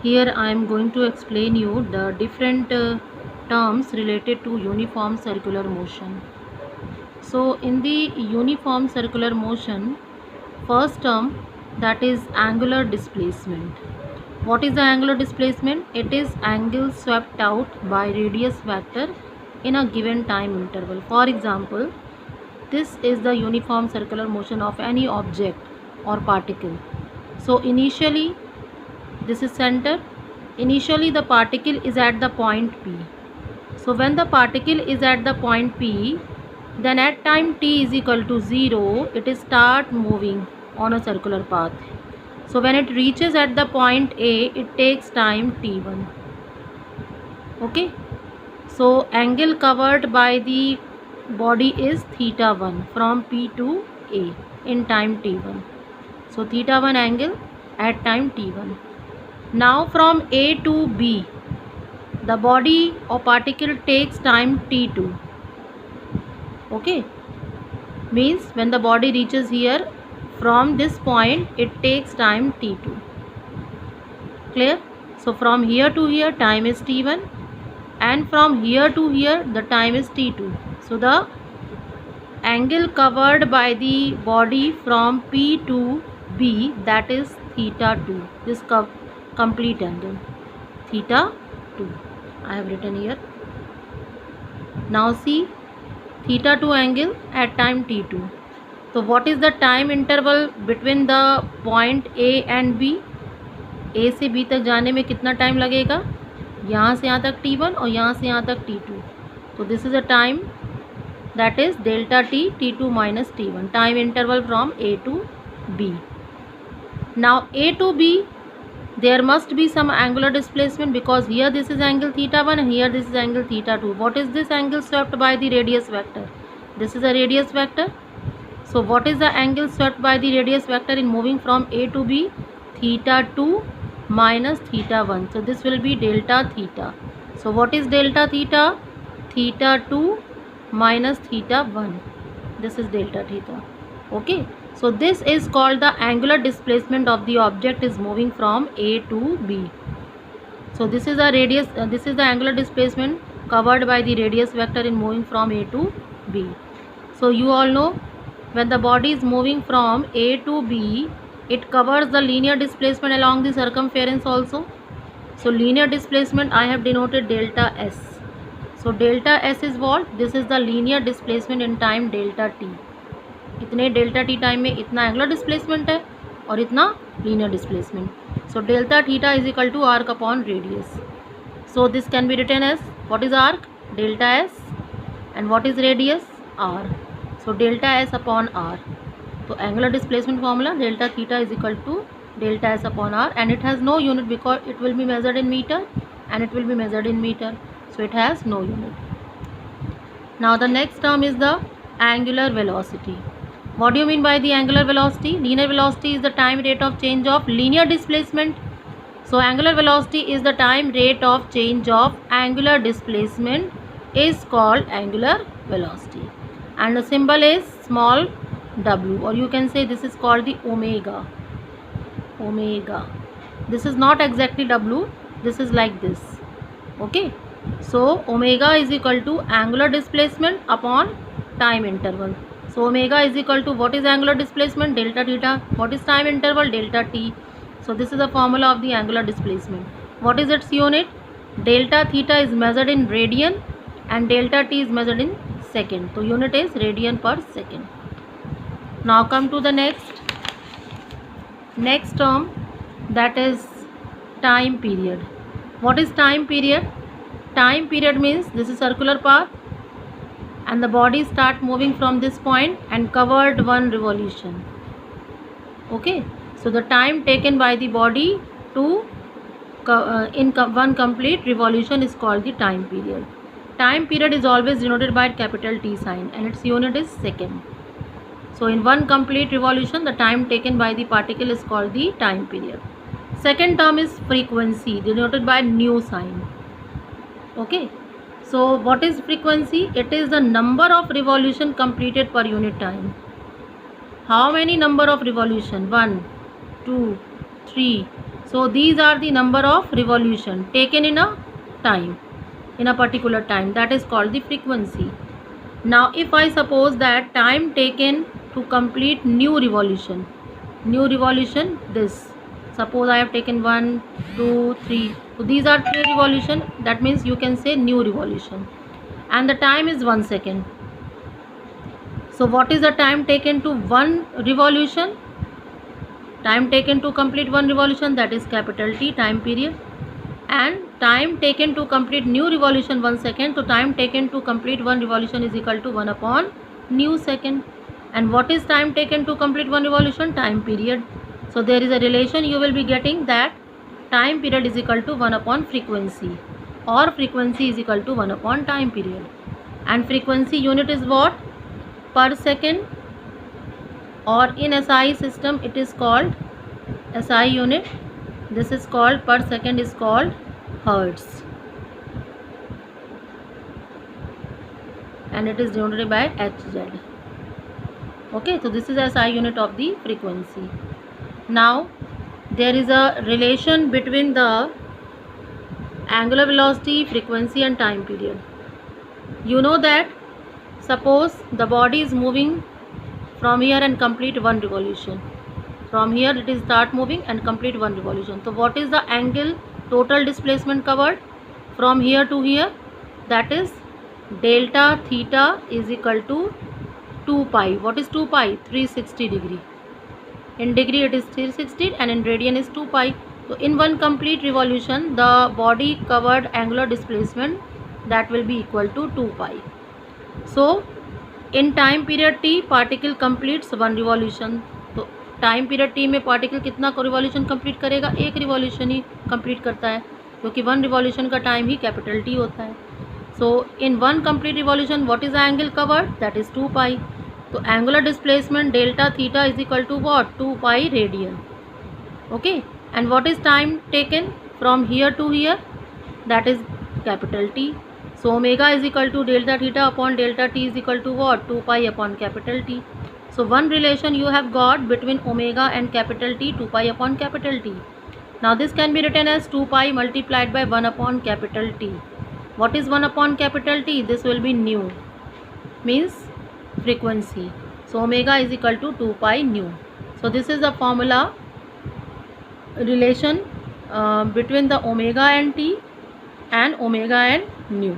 Here I am going to explain you the different terms related to uniform circular motion. So in the uniform circular motion, first term, that is angular displacement. What is the angular displacement? It is angle swept out by radius vector in a given time interval. For example, this is the uniform circular motion of any object or particle. So initially, this is center. Initially the particle is at the point P. So when the particle is at the point P, then at time t is equal to 0, it is start moving on a circular path. So when it reaches at the point A, it takes time t1. Okay. So angle covered by the body is theta 1 from P to A in time t1. So theta 1 angle at time t1. Now from A to B, the body or particle takes time t2. Okay, means when the body reaches here, from this point it takes time t2. Clear? So from here to here time is t1, and from here to here the time is t2. So the angle covered by the body from P to B, that is theta 2. This complete angle theta 2 I have written here. Now see theta 2 angle at time t2. So what is the time interval between the point A and B? A से B तक जाने में कितना time लगेगा? यहाँ से यहाँ तक t1 और यहाँ से यहाँ तक t2. तो this is a time, that is delta t, t2 minus t1, time interval from A to B. Now A to B, there must be some angular displacement, because here this is angle theta 1 and here this is angle theta 2. What is this angle swept by the radius vector? This is a radius vector. So what is the angle swept by the radius vector in moving from A to B? Theta 2 minus theta 1. So this will be delta theta. So what is delta theta? Theta 2 minus theta 1. This is delta theta. Okay. So this is called the angular displacement of the object is moving from A to B. So this is a radius, this is the angular displacement covered by the radius vector in moving from A to B. So you all know, when the body is moving from A to B, it covers the linear displacement along the circumference also. So linear displacement I have denoted delta S. So delta S is what? This is the linear displacement in time delta t. इतने delta T time में इतना angular displacement है और इतना linear displacement. So delta theta is equal to arc upon radius. So this can be written as, what is arc? Delta S. And what is radius? R. So delta S upon R. तो angular displacement formula delta theta is equal to delta S upon R, and it has no unit because it will be measured in metre and it will be measured in meter, so it has no unit. Now the next term is the angular velocity. What do you mean by the angular velocity? Linear velocity is the time rate of change of linear displacement. So angular velocity is the time rate of change of angular displacement is called angular velocity, and the symbol is small w, or you can say this is called the omega. Omega. This is not exactly w, this is like this. Okay, so omega is equal to angular displacement upon time interval. So omega is equal to, what is angular displacement? Delta theta. What is time interval? Delta t. So this is the formula of the angular displacement. What is its unit? Delta theta is measured in radian and delta t is measured in second. So unit is radian per second. Now come to the next term, that is time period. What is time period? Time period means this is circular path and the body start moving from this point and covered one revolution. Okay, so the time taken by the body to in one complete revolution is called the time period. Time period is always denoted by capital T sign and its unit is second. So in one complete revolution, the time taken by the particle is called the time period. Second term is frequency, denoted by nu sign. Okay, so what is frequency? It is the number of revolution completed per unit time. How many number of revolution? 1, 2, 3. So these are the number of revolution taken in a time, in a particular time, that is called the frequency. Now if I suppose that time taken to complete new revolution, this, suppose I have taken 1 2 3, so these are 3 revolution, that means you can say new revolution, and the time is 1 second. So what is the time taken to one revolution? Time taken to complete one revolution, that is capital T, time period. And time taken to complete new revolution 1 second, so time taken to complete one revolution is equal to 1 upon new second. And what is time taken to complete one revolution? Time period. So there is a relation you will be getting, that time period is equal to 1 upon frequency, or frequency is equal to 1 upon time period. And frequency unit is what? Per second, or in SI system it is called SI unit. This is called per second, is called hertz, and it is denoted by Hz. Okay, so this is SI unit of the frequency. Now there is a relation between the angular velocity, frequency and time period. You know that suppose the body is moving from here and complete one revolution. From here it is start moving and complete one revolution. So what is the angle total displacement covered from here to here? That is delta theta is equal to 2 pi. What is 2 pi? 360 degree. In degree it is 360 and in radian is 2 pi. So in one complete revolution the body covered angular displacement, that will be equal to 2 pi. So in time period t particle completes one revolution. तो time period T में particle कितना revolution complete करेगा? एक revolution ही complete करता है, क्योंकि one revolution का टाइम ही कैपिटल टी होता है. So in one complete revolution what is the angle covered? That is 2 pi. तो angular displacement delta theta is equal to what? 2 pi radian. Okay, and what is time taken from here to here? That is capital T. So omega is equal to delta theta upon delta t is equal to what? 2 pi upon capital T. So one relation you have got between omega and capital T, 2 pi upon capital T. Now this can be written as 2 pi multiplied by 1 upon capital T. What is 1 upon capital T? This will be nu, means frequency. So omega is equal to 2 pi nu. So this is the formula relation between the omega and T and omega and nu.